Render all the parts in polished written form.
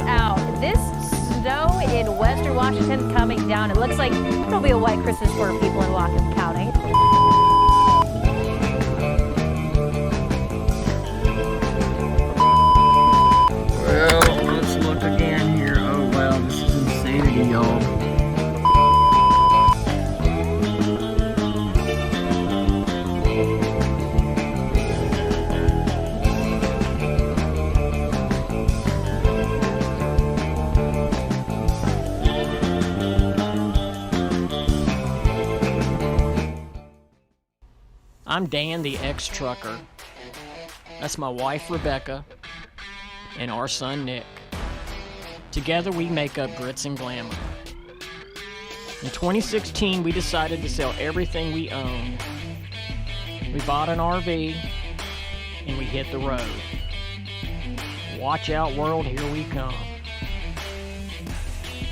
out. This snow in western Washington coming down. It looks like it'll be a white Christmas for people in Whatcom County. Well, let's look again here. Oh wow, this is insanity, y'all. I'm Dan, the ex-trucker. That's my wife, Rebecca, and our son, Nick. Together, we make up Grits and Glamour. In 2016, we decided to sell everything we owned. We bought an RV, and we hit the road. Watch out, world, here we come.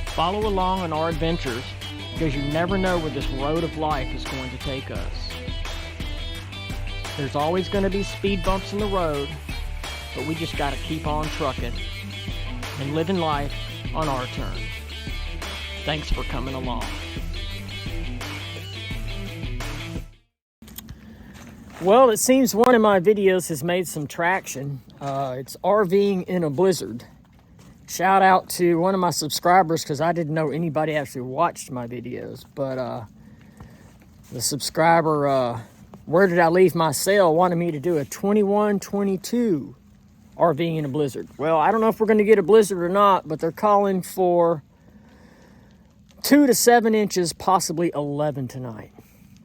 Follow along on our adventures, because you never know where this road of life is going to take us. There's always going to be speed bumps in the road, but we just got to keep on trucking and living life on our terms. Thanks for coming along. Well, it seems one of my videos has made some traction. It's RVing in a blizzard. Shout out to one of my subscribers, because I didn't know anybody actually watched my videos, but the subscriber, Where Did I Leave My Cell, wanted me to do a 21-22 RVing in a blizzard. Well, I don't know if we're going to get a blizzard or not, but they're calling for 2 to 7 inches, possibly 11 tonight.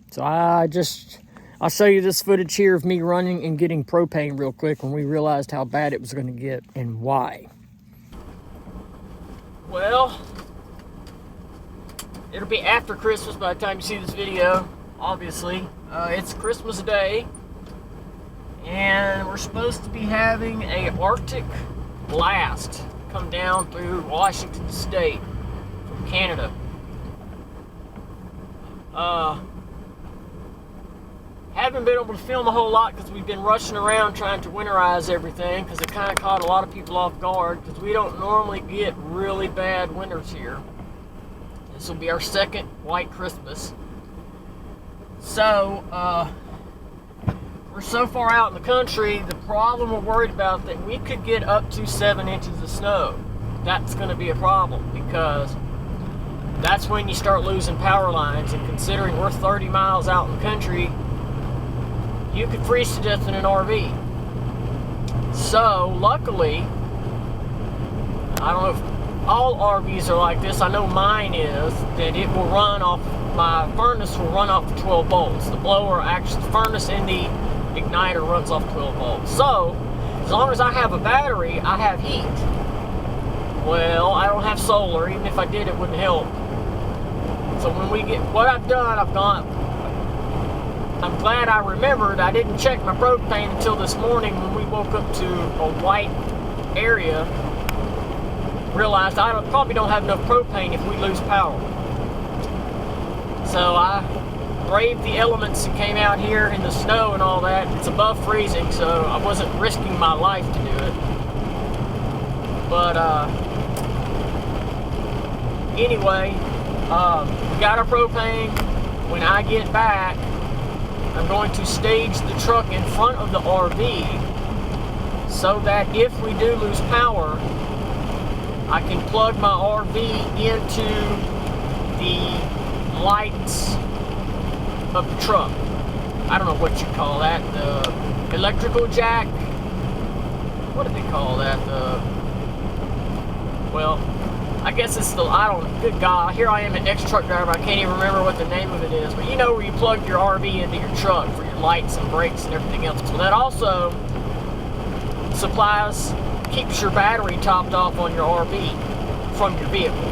So I'll show you this footage here of me running and getting propane real quick when we realized how bad it was going to get and why. Well, it'll be after Christmas by the time you see this video, obviously. It's Christmas Day, and we're supposed to be having a Arctic blast come down through Washington State from Canada. Haven't been able to film a whole lot because we've been rushing around trying to winterize everything, because it kind of caught a lot of people off guard, because we don't normally get really bad winters here. This will be our second white Christmas. So, we're so far out in the country, the problem we're worried about that we could get up to 7 inches of snow. That's going to be a problem, because that's when you start losing power lines, and considering we're 30 miles out in the country, you could freeze to death in an RV. So, luckily, I don't know if all RVs are like this. I know mine is, that it will run off, my furnace will run off 12 volts. The blower, actually, the furnace and the igniter runs off 12 volts. So, as long as I have a battery, I have heat. Well, I don't have solar. Even if I did, it wouldn't help. So when we get, what I've done, I'm glad I remembered. I didn't check my propane until this morning when we woke up to a white area. Realized I probably don't have enough propane if we lose power. So I braved the elements and came out here in the snow and all that. It's above freezing, so I wasn't risking my life to do it. But anyway, we got our propane. When I get back, I'm going to stage the truck in front of the RV so that if we do lose power, I can plug my RV into the lights of the truck. I don't know what you call that. The electrical jack. What do they call that? Well, I guess it's the, I don't, good God, here I am, an ex-truck driver, I can't even remember what the name of it is, but you know where you plug your RV into your truck for your lights and brakes and everything else. So that also supplies, keeps your battery topped off on your RV from your vehicle.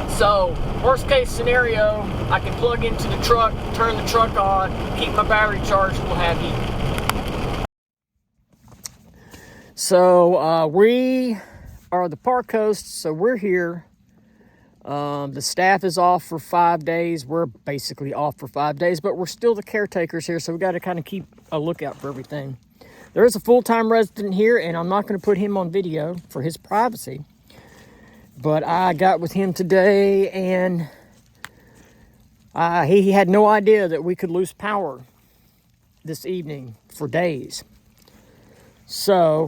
So, worst case scenario, I can plug into the truck, turn the truck on, keep my battery charged, we'll have heat. So, we are the Park Coast, so we're here. The staff is off for 5 days. We're basically off for 5 days, but we're still the caretakers here, so we got to kind of keep a lookout for everything. There is a full-time resident here, and I'm not going to put him on video for his privacy. But I got with him today, and he had no idea that we could lose power this evening for days. So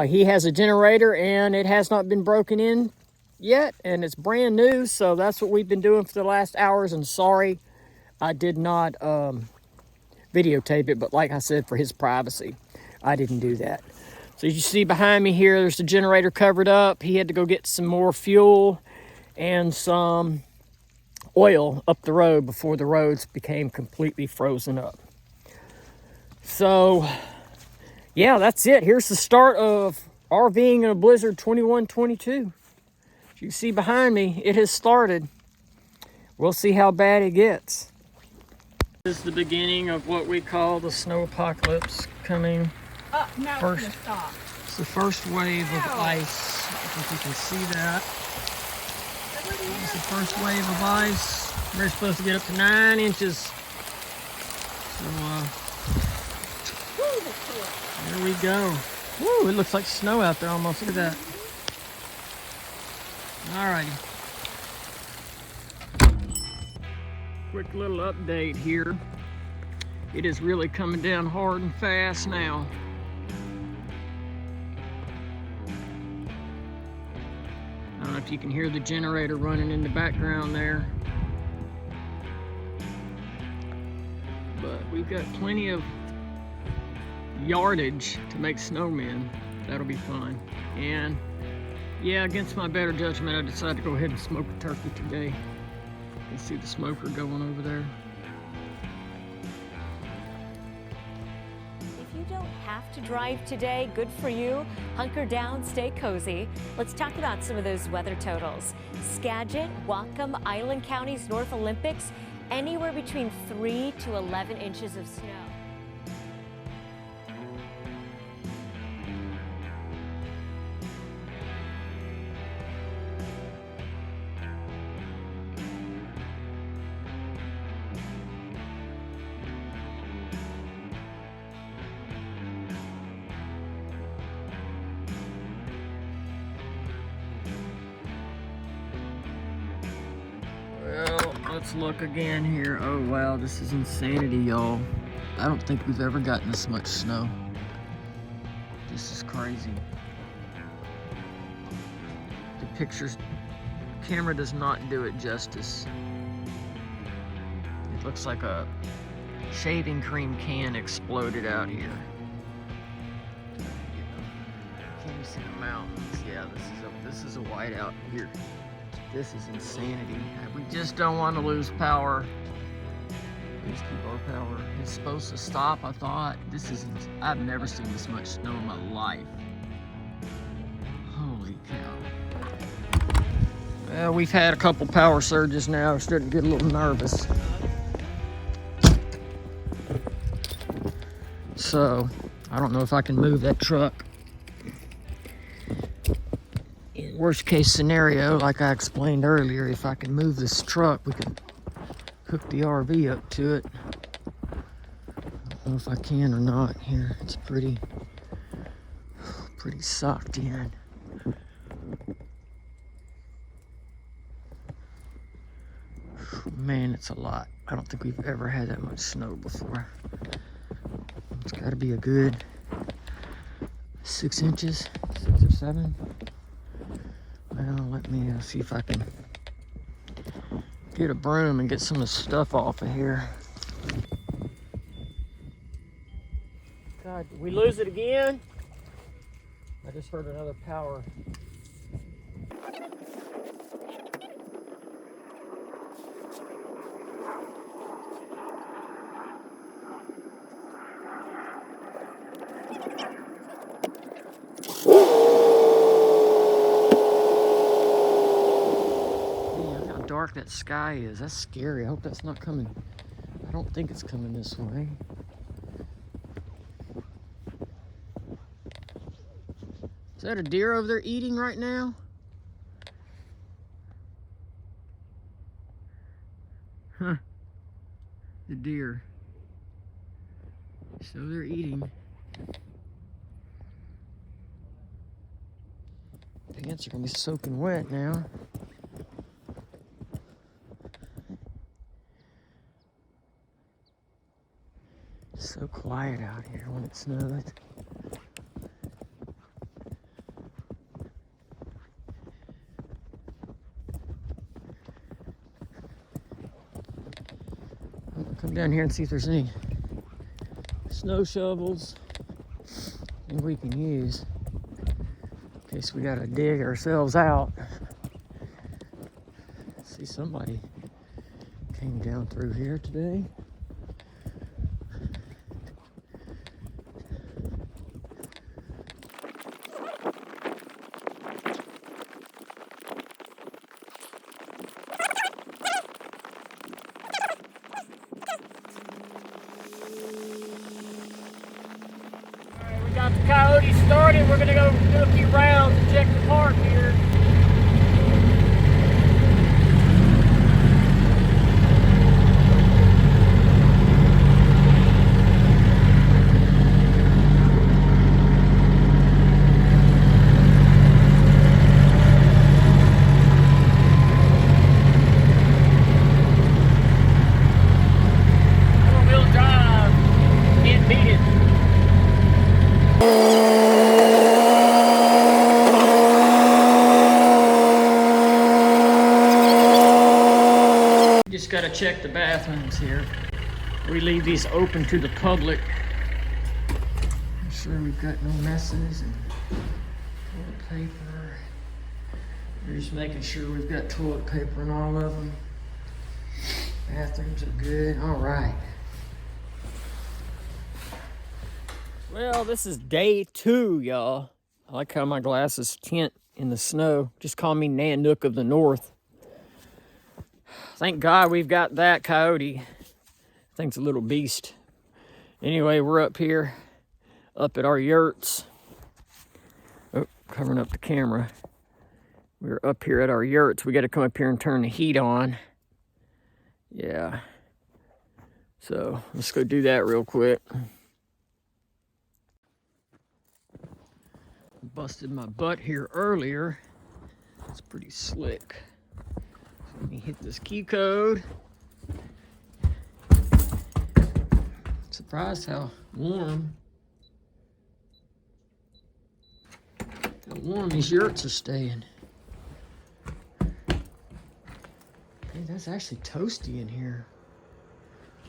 he has a generator, and it has not been broken in yet, and it's brand new. So that's what we've been doing for the last hours. And sorry, I did not videotape it, but like I said, for his privacy, I didn't do that. So you see behind me here, there's the generator covered up. He had to go get some more fuel and some oil up the road before the roads became completely frozen up. So yeah, that's it. Here's the start of RVing in a blizzard 21-22. As you see behind me, it has started. We'll see how bad it gets. This is the beginning of what we call the snow apocalypse coming. Now First, it's gonna stop. it's the first wave of ice. I think you can see that. It's the first wave of ice. We're supposed to get up to 9 inches. So, there we go. Woo, it looks like snow out there almost. Look at that. Alrighty. Quick little update here. It is really coming down hard and fast now. I don't know if you can hear the generator running in the background there. But we've got plenty of yardage to make snowmen. That'll be fun. And yeah, against my better judgment, I decided to go ahead and smoke a turkey today. You see the smoker going over there. If you don't have to drive today, good for you. Hunker down, stay cozy. Let's talk about some of those weather totals. Skagit, Whatcom, Island Counties, North Olympics, anywhere between 3 to 11 inches of snow. Well, let's look again here. Oh wow, this is insanity, y'all. I don't think we've ever gotten this much snow. This is crazy. The camera does not do it justice. It looks like a shaving cream can exploded out here. Can you see the mountains? Yeah, this is a whiteout here. This is insanity. We just don't want to lose power. Please keep our power. It's supposed to stop, I thought. I've never seen this much snow in my life. Holy cow. Well, we've had a couple power surges now. We're starting to get a little nervous. So, I don't know if I can move that truck. Worst case scenario, like I explained earlier, if I can move this truck, we can hook the RV up to it. I don't know if I can or not here. It's pretty socked in. Man, it's a lot. I don't think we've ever had that much snow before. It's got to be a good 6 inches, 6 or 7. Well, let me see if I can get a broom and get some of the stuff off of here. God, did we lose it again? I just heard another power. Dark that sky is. That's scary. I hope that's not coming. I don't think it's coming this way. Is that a deer over there eating right now? Huh. The deer. So they're eating. Pants are gonna be soaking wet now. It's so quiet out here when it snows. I'll come down here and see if there's any snow shovels and we can use in case we gotta dig ourselves out. See, somebody came down through here today. We got the Coyote started. We're gonna go do a few rounds and check the park here. Four-wheel drive, can't beat it. Just got to check the bathrooms here. We leave these open to the public. Make sure we've got no messes and toilet paper. We're just making sure we've got toilet paper in all of them. Bathrooms are good. All right. Well, this is day 2, y'all. I like how my glasses tint in the snow. Just call me Nanook of the North. Thank God we've got that Coyote. I think it's a little beast. Anyway, we're up here, up at our yurts. Oh, covering up the camera. We're up here at our yurts. We got to come up here and turn the heat on. Yeah. So let's go do that real quick. Busted my butt here earlier. It's pretty slick. Let me hit this key code. Surprised how warm these yurts are staying. Hey, that's actually toasty in here.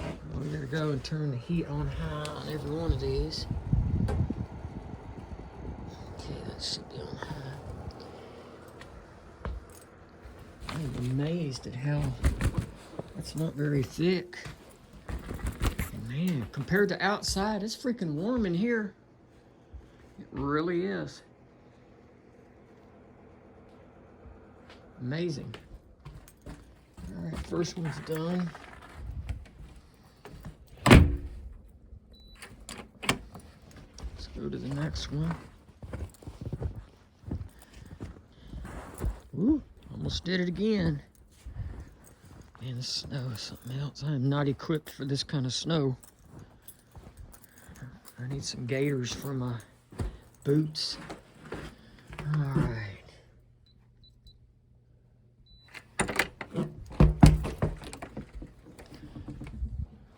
We gotta go and turn the heat on high on every one of these. Okay, that should be on high. I'm amazed at how that's not very thick. Man, compared to outside, it's freaking warm in here. It really is. Amazing. All right, first one's done. Let's go to the next one. Ooh. Almost did it again. Man, this snow is something else. I am not equipped for this kind of snow. I need some gaiters for my boots. All right.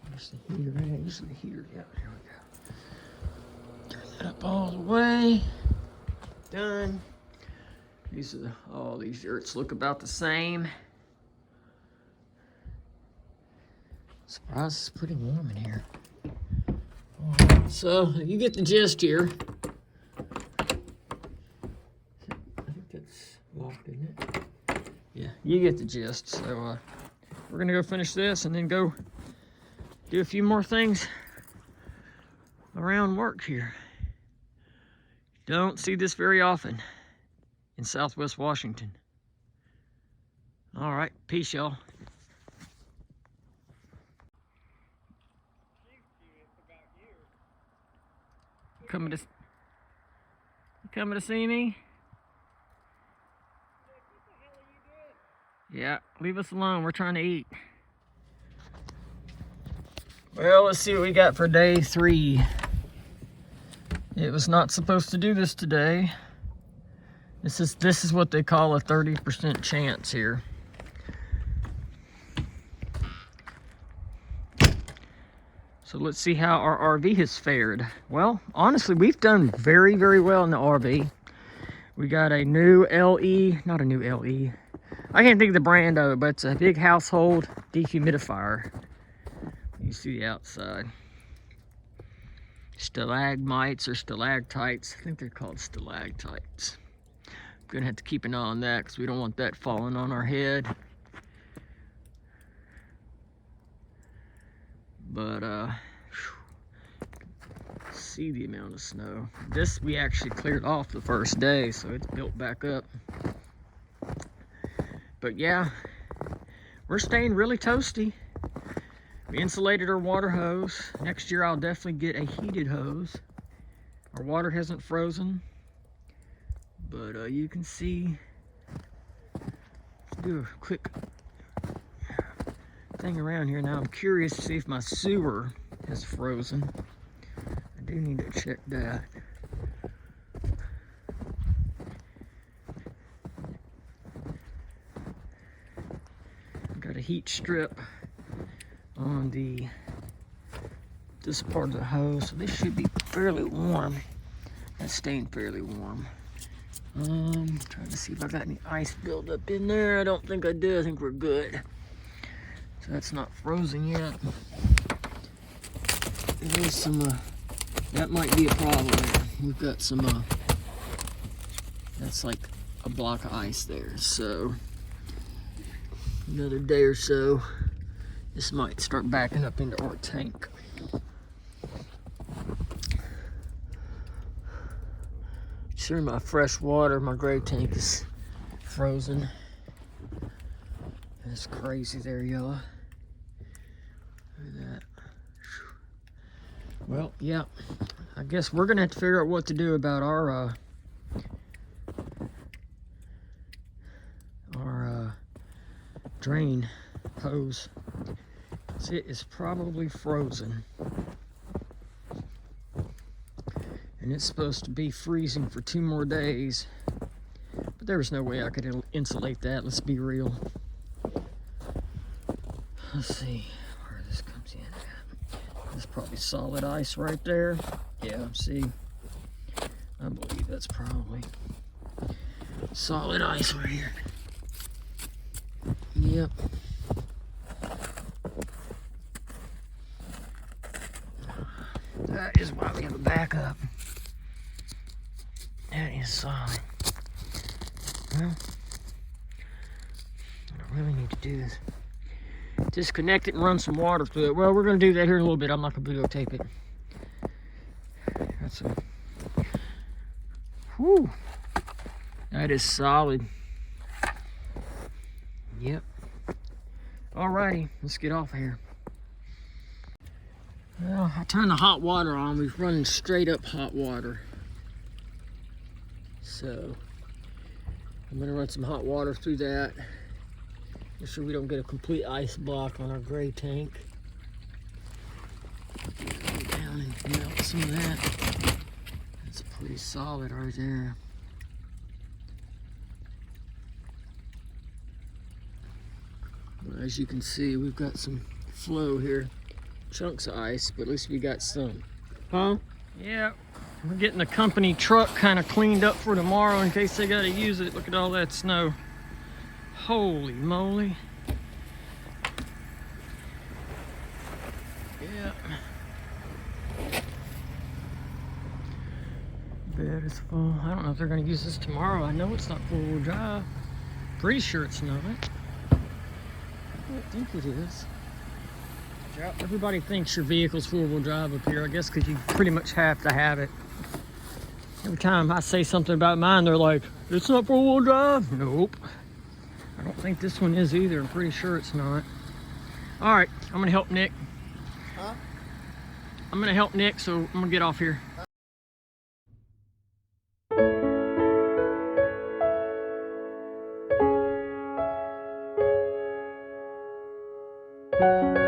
Where's the heater at? Usually the heater. Yeah, there we go. Turn that up all the way. Done. These are all these yurts look about the same. Surprised it's pretty warm in here. Right, so you get the gist here. I think that's locked, isn't it? Yeah, you get the gist. So we're gonna go finish this and then go do a few more things around work here. Don't see this very often in Southwest Washington. All right, peace, y'all. Coming to see me? Yeah, leave us alone. We're trying to eat. Well, let's see what we got for day 3. It was not supposed to do this today. This is what they call a 30% chance here. So let's see how our RV has fared. Well, honestly, we've done very, very well in the RV. We got a new LE, not a new LE. I can't think of the brand of it, but it's a big household dehumidifier. You see the outside. Stalagmites or stalactites. I think they're called stalactites. Gonna have to keep an eye on that because we don't want that falling on our head. But see the amount of snow. This we actually cleared off the first day, so it's built back up. But yeah, we're staying really toasty. We insulated our water hose. Next year I'll definitely get a heated hose. Our water hasn't frozen, but you can see. Let's do a quick thing around here. Now I'm curious to see if my sewer has frozen. I do need to check that. I've got a heat strip on this part of the hose, so this should be fairly warm. That's staying fairly warm. Trying to see if I got any ice buildup in there. I don't think I do. I think we're good. So that's not frozen yet. There is some, that might be a problem there. We've got some, that's like a block of ice there. So another day or so, this might start backing up into our tank. Sure, my fresh water, my gray tank is frozen. That's crazy there, y'all. Look at that. Well, yeah, I guess we're gonna have to figure out what to do about our drain hose. It is probably frozen. And it's supposed to be freezing for 2 more days. But there was no way I could insulate that, let's be real. Let's see where this comes in at. That's probably solid ice right there. Yeah, see? I believe that's probably solid ice right here. Yep. That is why we have a backup. That is solid. Well, what I really need to do is disconnect it and run some water through it. Well, we're going to do that here in a little bit. I'm not going to videotape it. That's a... Whew. That is solid. Yep. Alrighty, let's get off here. Well, I turned the hot water on. We're running straight up hot water. So, I'm gonna run some hot water through that. Make sure we don't get a complete ice block on our gray tank. Go down and melt some of that. That's pretty solid right there. Well, as you can see, we've got some flow here. Chunks of ice, but at least we got some. Huh? Yeah, we're getting the company truck kind of cleaned up for tomorrow in case they got to use it. Look at all that snow. Holy moly. Yeah. Bed is full. I don't know if they're going to use this tomorrow. I know it's not four-wheel drive. Pretty sure it's not. I don't think it is. Everybody thinks your vehicle's four-wheel drive up here, I guess, because you pretty much have to have it. Every time I say something about mine, they're like, it's not four-wheel drive? Nope. I don't think this one is either. I'm pretty sure it's not. All right, I'm going to help Nick. Huh? I'm going to help Nick, so I'm going to get off here. Huh?